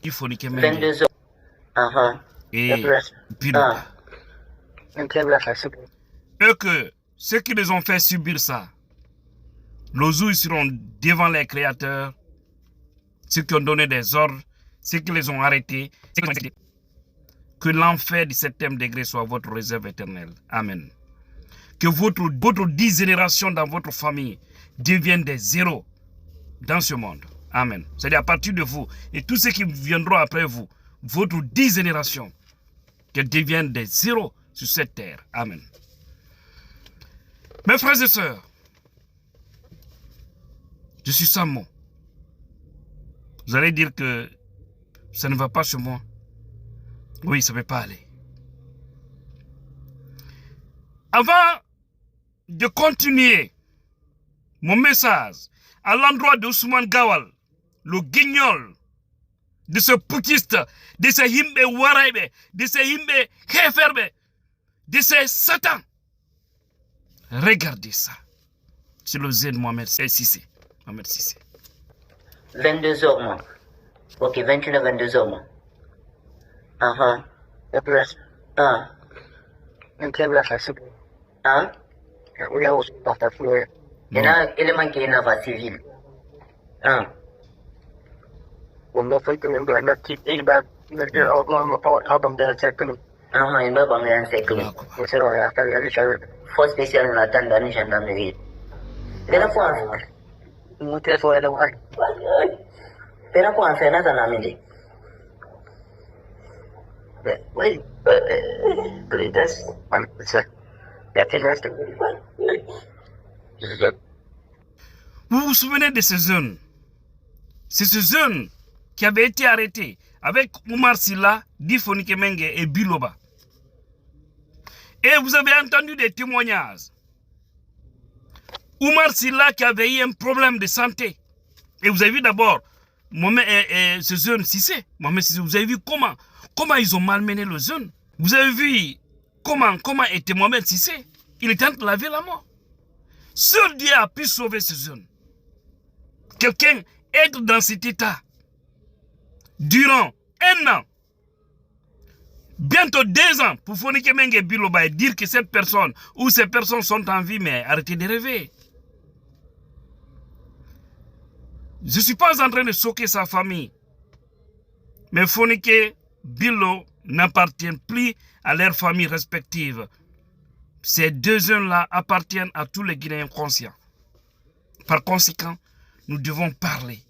Il faut niquer même. 22 heures. Et Biloba. Eux que ceux qui les ont fait subir ça, les jours ils seront devant les créateurs, ceux qui ont donné des ordres, ceux qui les ont arrêtés, que l'enfer du 7e degré soit votre réserve éternelle. Amen. Que votre 10 générations dans votre famille deviennent des zéros dans ce monde. Amen. C'est-à-dire à partir de vous et tous ceux qui viendront après vous, votre 10 générations, qu'elles deviennent des zéros sur cette terre. Amen. Mes frères et sœurs, je suis Samo. Vous allez dire que ça ne va pas chez moi. Oui, ça ne peut pas aller. Avant de continuer mon message à l'endroit d'Ousmane Gawal, le guignol, de ce putiste, de ce himbe waraïbe, de ce himbe heferbe, de ce satan. Regardez ça. C'est le Zen Mohamed Sissé. 22 heures, moi. Ok, 21 22 heures, moi. Il y a un élément qui est dans la civile. Force spéciale dans la dans gendarmerie. Pena quoi en faire dans la midi? Oui, vous vous souvenez de ce jeune? C'est ce jeune qui avait été arrêté avec Oumar Silla, Difoni Kemenge et Biloba. Et vous avez entendu des témoignages. Oumar Silla qui avait eu un problème de santé. Et vous avez vu d'abord ce jeune Sissé. Vous avez vu comment ils ont malmené le jeune. Vous avez vu comment était Mohamed Sissé. Il était en train de laver la mort. Seul Dieu a pu sauver ce jeune. Quelqu'un être dans cet état durant 1 an, bientôt 2 ans, pour Fonike Menge Biloba et dire que cette personne ou ces personnes sont en vie, mais arrêtez de rêver. Je ne suis pas en train de choquer sa famille. Mais Fonike Bilo n'appartiennent plus à leurs familles respectives. Ces 2 jeunes-là appartiennent à tous les Guinéens conscients. Par conséquent, nous devons parler.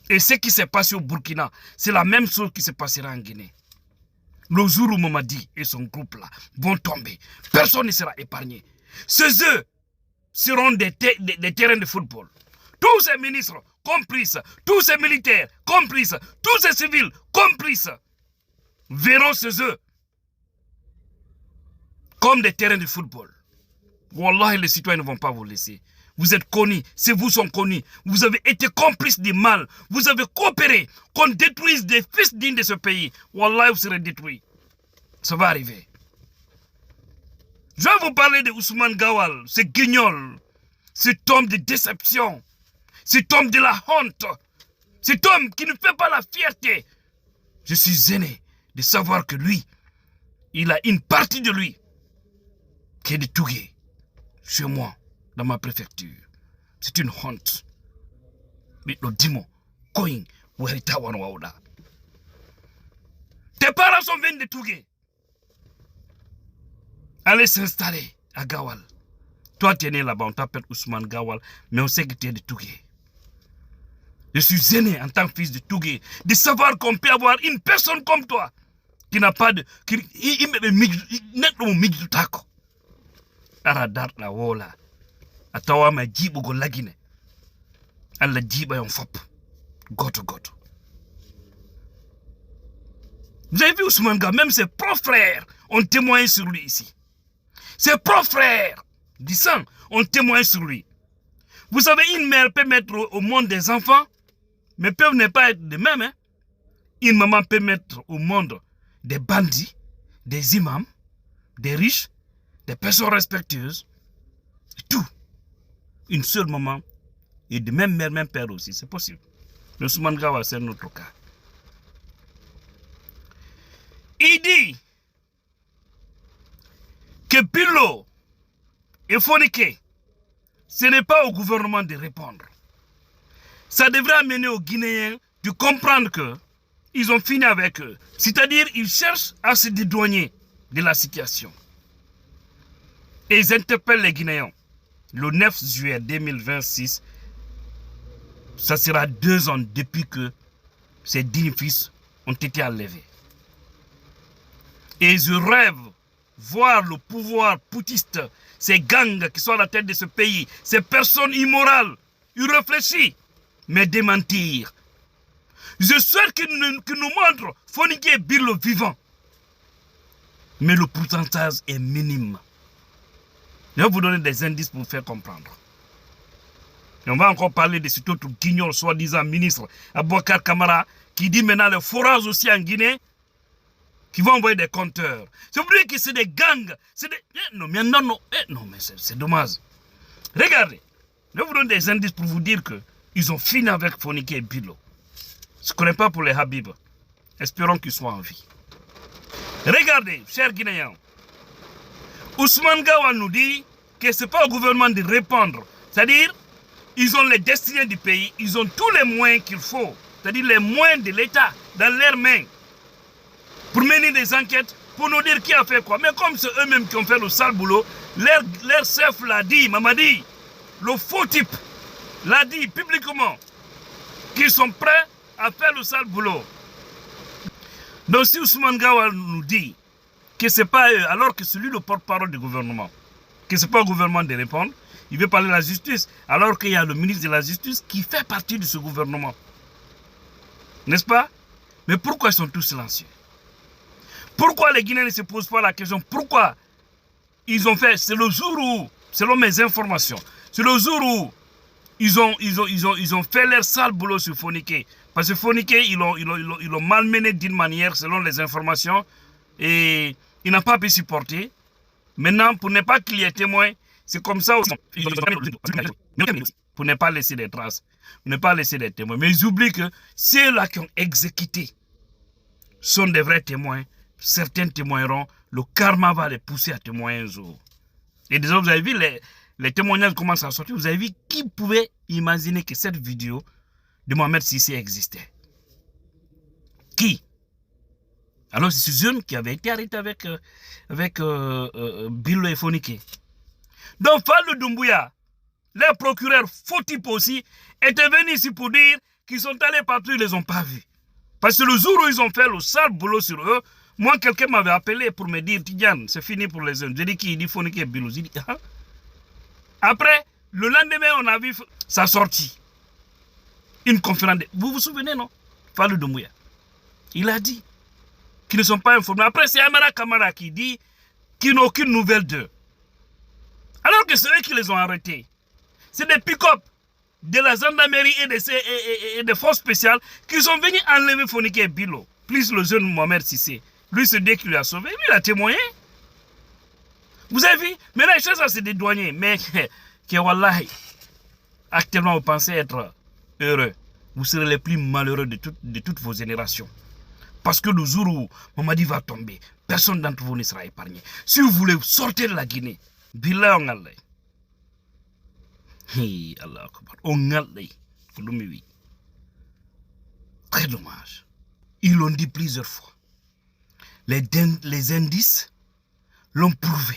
Et ce qui s'est passé au Burkina, c'est la même chose qui se passera en Guinée. Le jour où Mamadi et son groupe-là vont tomber, personne ne sera épargné. Ces œufs seront des terrains de football. Tous ces ministres complices, tous ces militaires complices, tous ces civils complices verront ces œufs comme des terrains de football. Wallah, les citoyens ne vont pas vous laisser. Vous êtes connus, c'est vous sont connus. Vous avez été complices du mal. Vous avez coopéré qu'on détruise des fils dignes de ce pays. Wallah, vous serez détruits. Ça va arriver. Je vais vous parler de Ousmane Gawal, ce guignol, cet homme de déception, cet homme de la honte, cet homme qui ne fait pas la fierté. Je suis gêné de savoir que lui, il a une partie de lui qui est de Tougué, chez moi, dans ma préfecture. C'est une honte. Mais le démon, Koing, Werita Wanwaouda. Tes parents sont venus de Tougué. Allez s'installer à Gawal. Toi, tu es né là-bas, on t'appelle Ousmane Gawal, mais on sait que tu es de Tougué. Je suis gêné en tant que fils de Tougué de savoir qu'on peut avoir une personne comme toi qui n'a pas de. Il me tako. Aradar la wola. Atawa ma jibu go lagine. Alla jiba yon fop. Goto. Vous avez vu Ousmane Gawal, même ses propres frères ont témoigné sur lui ici. Ses propres frères du sang ont témoigné sur lui. Vous savez, une mère peut mettre au monde des enfants, mais peuvent ne pas être de même. Hein? Une maman peut mettre au monde des bandits, des imams, des riches, des personnes respectueuses, tout. Une seule maman, et de même mère, même père aussi, c'est possible. Le Ousmane Gawal, c'est notre cas. Il dit que Bilo et Fonike, ce n'est pas au gouvernement de répondre. Ça devrait amener aux Guinéens de comprendre que ils ont fini avec eux. C'est-à-dire ils cherchent à se dédouaner de la situation. Et ils interpellent les Guinéens. Le 9 juillet 2026, ça sera 2 ans depuis que ces dignes fils ont été enlevés. Et je rêve voir le pouvoir poutiste, ces gangs qui sont à la tête de ce pays, ces personnes immorales, irréfléchies, mais démentir. Je souhaite qu'ils nous montrent Fonike et Bilo vivant. Mais le pourcentage est minime. Je vais vous donner des indices pour vous faire comprendre. Et on va encore parler de cet autre guignol, soi-disant ministre, Abouakar Kamara, qui dit maintenant les forages aussi en Guinée, qui vont envoyer des compteurs. C'est pour dire que c'est des gangs. C'est des... Non, mais c'est dommage. Regardez, je vais vous donner des indices pour vous dire qu'ils ont fini avec Fonike et Bilo. Je ne connais pas pour les Habib. Espérons qu'ils soient en vie. Regardez, chers Guinéens. Ousmane Gawa nous dit que ce n'est pas au gouvernement de répondre. C'est-à-dire, ils ont les destinées du pays, ils ont tous les moyens qu'il faut. C'est-à-dire les moyens de l'État dans leurs mains. Pour mener des enquêtes, pour nous dire qui a fait quoi. Mais comme c'est eux-mêmes qui ont fait le sale boulot, leur chef l'a dit, Mamadi, le faux type, l'a dit publiquement, qu'ils sont prêts à faire le sale boulot. Donc si Ousmane Gawa nous dit que ce n'est pas eux, alors que c'est lui le porte-parole du gouvernement, que ce n'est pas au gouvernement de répondre, il veut parler de la justice, alors qu'il y a le ministre de la Justice qui fait partie de ce gouvernement. N'est-ce pas? Mais pourquoi ils sont tous silencieux? Pourquoi les Guinéens ne se posent pas la question? Pourquoi ils ont fait? C'est le jour où, selon mes informations, c'est le jour où ils ont fait leur sale boulot sur Fonike. Parce que Fonike, ils l'ont malmené d'une manière, selon les informations, et il n'a pas pu supporter. Maintenant, pour ne pas qu'il y ait témoin, c'est comme ça aussi. Pour ne pas laisser des traces, pour ne pas laisser des témoins. Mais ils oublient que ceux-là qui ont exécuté sont des vrais témoins. Certains témoigneront, le karma va les pousser à témoigner un jour. Et déjà, vous avez vu, les témoignages commencent à sortir. Vous avez vu qui pouvait imaginer que cette vidéo de Mohamed Sissé existait? Qui? Alors, c'est ce jeune qui avait été arrêté avec Bilo et Fonike. Donc, Fallou Doumbouya, les procureurs faux types aussi, étaient venus ici pour dire qu'ils sont allés partout, ils ne les ont pas vus. Parce que le jour où ils ont fait le sale boulot sur eux, moi, quelqu'un m'avait appelé pour me dire, Tidiane, c'est fini pour les jeunes. J'ai dit qui? Il dit Fonike et Bilo. J'ai dit, ah. Après, le lendemain, on a vu sa sortie. Une conférence. Vous vous souvenez, non? Fallou Doumbouya. Il a dit qu'ils ne sont pas informés. Après, c'est Amara Kamara qui dit qu'ils n'ont aucune nouvelle d'eux. Alors que c'est eux qui les ont arrêtés. C'est des pick-up de la gendarmerie et des forces spéciales qui sont venus enlever Fonike et Bilo. Plus le jeune Mohamed Sissé. Lui, c'est Dieu qui lui a sauvé. Lui, il a témoigné. Vous avez vu? Maintenant, il cherche à se dédouaner. Mais, que wallahi, actuellement, vous pensez être heureux. Vous serez les plus malheureux de toutes vos générations. Parce que le jour où Mamadi va tomber, personne d'entre vous ne sera épargné. Si vous voulez sortir de la Guinée, Billah on Allah. Allah Akbar. On Allah. Très dommage. Ils l'ont dit plusieurs fois. Les indices l'ont prouvé.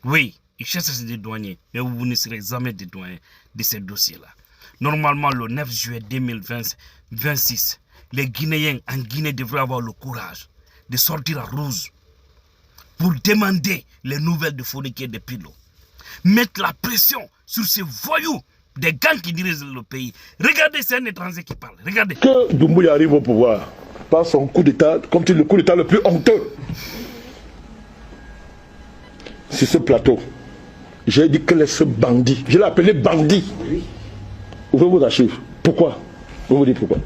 Oui, ils cherchent à se dédouaner, mais vous ne serez jamais dédouané de ces dossiers-là. Normalement, le 9 juillet 2026, les Guinéens en Guinée devraient avoir le courage de sortir à rouge pour demander les nouvelles de Fonike et de Bilo. Mettre la pression sur ces voyous des gangs qui dirigent le pays. Regardez, c'est un étranger qui parle. Regardez. Que Doumbouya arrive au pouvoir par son coup d'État, comme le coup d'État le plus honteux sur ce plateau, j'ai dit que ce bandit, je l'ai appelé bandit. Ouvrez vos archives. Pourquoi? Vous vous dites pourquoi?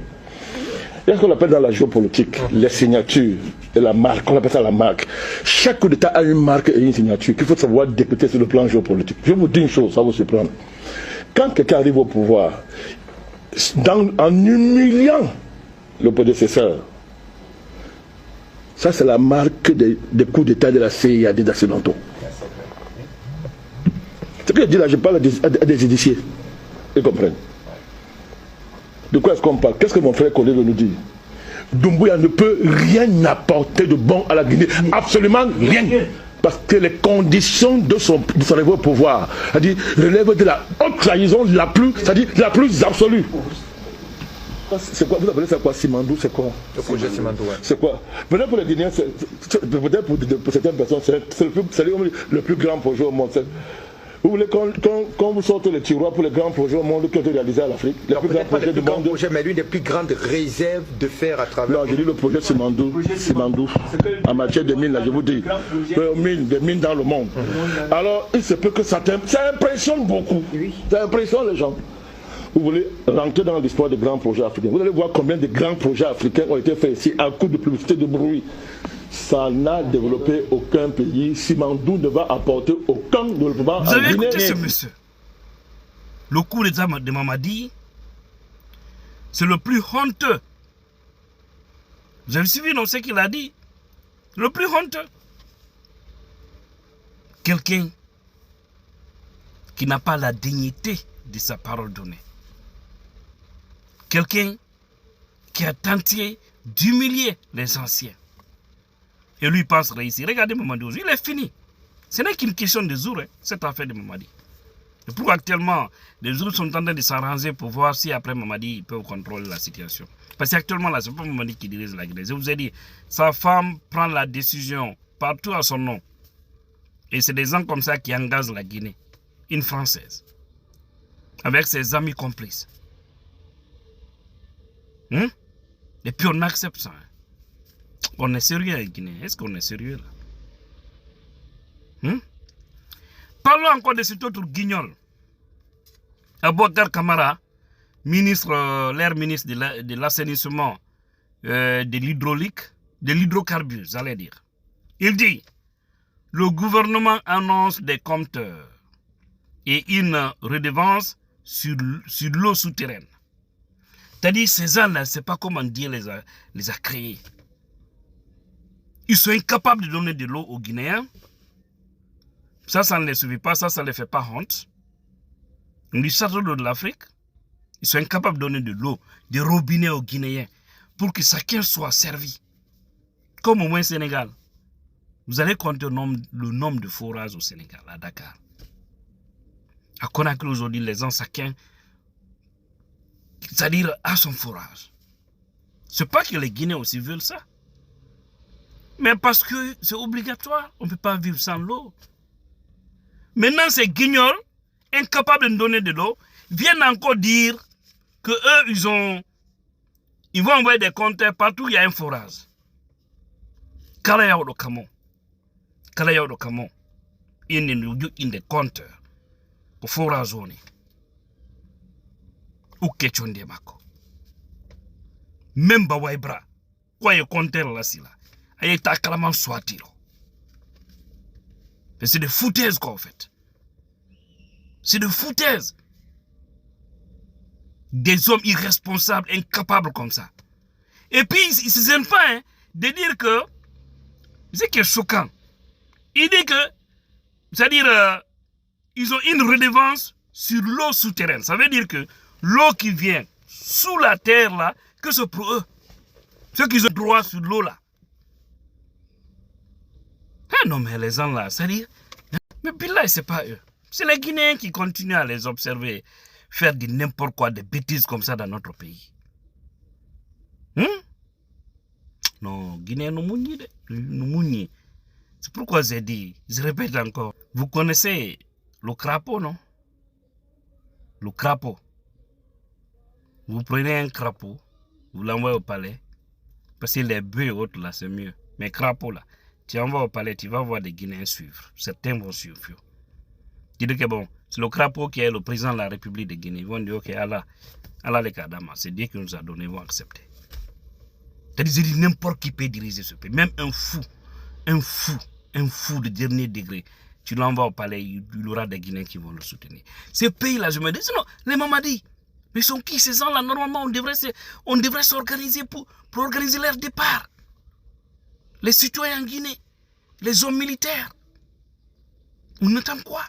Il y a ce qu'on appelle dans la géopolitique les signatures et la marque. On appelle ça la marque. Chaque coup d'État a une marque et une signature qu'il faut savoir décrypter sur le plan géopolitique. Je vous dis une chose, ça va vous surprendre. Quand quelqu'un arrive au pouvoir, en humiliant le prédécesseur, Ça, c'est la marque des coups d'État de la CIA des Occidentaux. Ce que je dis là, je parle à des initiés. Ils comprennent. De quoi est-ce qu'on parle? Qu'est-ce que mon frère Collet nous dit? Doumbouya ne peut rien apporter de bon à la Guinée. Absolument rien. Parce que les conditions de son arrivée au pouvoir, c'est-à-dire, relèvent de la haute trahison la plus, c'est-à-dire la plus absolue. C'est quoi? Vous appelez ça quoi? Simandou, c'est quoi? Le projet Simandou, ouais. C'est quoi? Peut-être pour les Guinéens, peut-être pour certaines personnes, c'est le plus grand projet au monde. Vous voulez qu'on vous sorte les tiroirs pour les grands projets au monde qui ont été réalisés à l'Afrique? Les plus grands projets du monde. Mais l'une des plus grandes réserves de fer à travers. Non, j'ai dit le projet Simandou. En matière de mines, là, je vous dis. Des mines dans le monde. Alors, il se peut que ça impressionne beaucoup. Ça impressionne les gens. Vous voulez rentrer dans l'histoire des grands projets africains. Vous allez voir combien de grands projets africains ont été faits ici à coup de publicité, de bruit. Ça n'a développé aucun pays. Simandou ne va apporter aucun développement. Vous avez écouté ce monsieur? Le coup d'État de Mamadi, c'est le plus honteux. Vous avez suivi dans ce qu'il a dit? Le plus honteux. Quelqu'un qui n'a pas la dignité de sa parole donnée. Quelqu'un qui a tenté d'humilier les anciens. Et lui pense réussir. Regardez Mamadi aujourd'hui, il est fini. Ce n'est qu'une question de jours, hein, cette affaire de Mamadi. Et pourquoi actuellement, les jours sont en train de s'arranger pour voir si après Mamadi, ils peuvent contrôler la situation. Parce qu'actuellement, là, ce n'est pas Mamadi qui dirige la Guinée. Je vous ai dit, sa femme prend la décision partout à son nom. Et c'est des gens comme ça qui engagent la Guinée. Une Française. Avec ses amis complices. Et puis on accepte ça. On est sérieux en Guinée. Est-ce qu'on est sérieux là? Parlons encore de cet autre guignol. Abouakar Kamara, l'air ministre de l'assainissement, de l'hydraulique, de l'hydrocarbure, j'allais dire. Il dit, le gouvernement annonce des compteurs et une redevance sur l'eau souterraine. C'est-à-dire, ces gens-là, c'est pas comment Dieu les a créés. Ils sont incapables de donner de l'eau aux Guinéens. Ça ne les suffit pas, ça ne les fait pas honte. Du château d'eau de l'Afrique, ils sont incapables de donner de l'eau, des robinets aux Guinéens, pour que chacun soit servi. Comme au moins Sénégal. Vous allez compter le nombre de forages au Sénégal, à Dakar. À Conakry aujourd'hui, les gens, chacun, c'est-à-dire à son forage. C'est pas que les Guinéens aussi veulent ça. Mais parce que c'est obligatoire, on ne peut pas vivre sans l'eau. Maintenant, ces guignols, incapables de donner de l'eau, viennent encore dire que eux, ils vont envoyer des compteurs partout où il y a un forage. Kalaya do Kamon. Kalaya do Kamon. Il y a des compteurs pour forage. Ou Kechonde Mako. Même Bawaibra. Quoi y compteur là, si là. Aïe, ta calaman soit il. C'est des foutaises qu'on fait. C'est des foutaises. Des hommes irresponsables, incapables comme ça. Et puis, ils ne se gênent pas hein, de dire que, c'est qui est choquant. Il dit que, c'est-à-dire, ils ont une redevance sur l'eau souterraine. Ça veut dire que l'eau qui vient sous la terre là, que c'est pour eux. Ceux qui ont droit sur l'eau là. Ah non, mais les gens là, c'est-à-dire, mais Billah, c'est pas eux. C'est les Guinéens qui continuent à les observer, faire de n'importe quoi, des bêtises comme ça dans notre pays. Non, Guinéens nous mounient. C'est pourquoi j'ai dit, je répète encore, vous connaissez le crapaud, non? Le crapaud. Vous prenez un crapaud, vous l'envoyez au palais, parce que les bœufs et autres là, c'est mieux. Mais crapaud là, tu envoies au palais, tu vas voir des Guinéens suivre. Certains vont suivre. Tu dis que bon, c'est le crapaud qui est le président de la République de Guinée. Ils vont dire, ok, Allah les Kadama, c'est Dieu qui nous a donné, ils vont accepter. C'est-à-dire, n'importe qui peut diriger ce pays. Même un fou de dernier degré. Tu l'envoies au palais, il y aura des Guinéens qui vont le soutenir. Ces pays-là, je me dis, sinon, les Mamadi, mais sont qui ces gens-là? Normalement, on devrait s'organiser pour organiser leur départ. Les citoyens guinéens, les hommes militaires. On entend quoi?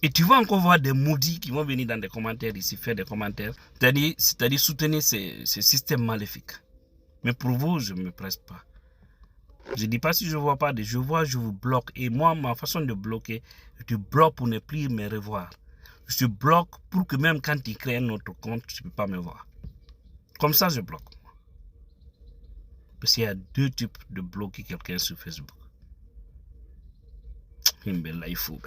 Et tu vas encore voir des maudits qui vont venir dans des commentaires ici, faire des commentaires, c'est-à-dire soutenir ces systèmes maléfiques. Mais pour vous, je ne me presse pas. Je ne dis pas si je ne vois pas, je vois, je vous bloque. Et moi, ma façon de bloquer, je te bloque pour ne plus me revoir. Je te bloque pour que même quand tu crées un autre compte, tu ne peux pas me voir. Comme ça, je bloque. Parce qu'il y a 2 types de bloquer quelqu'un sur Facebook. Il faut.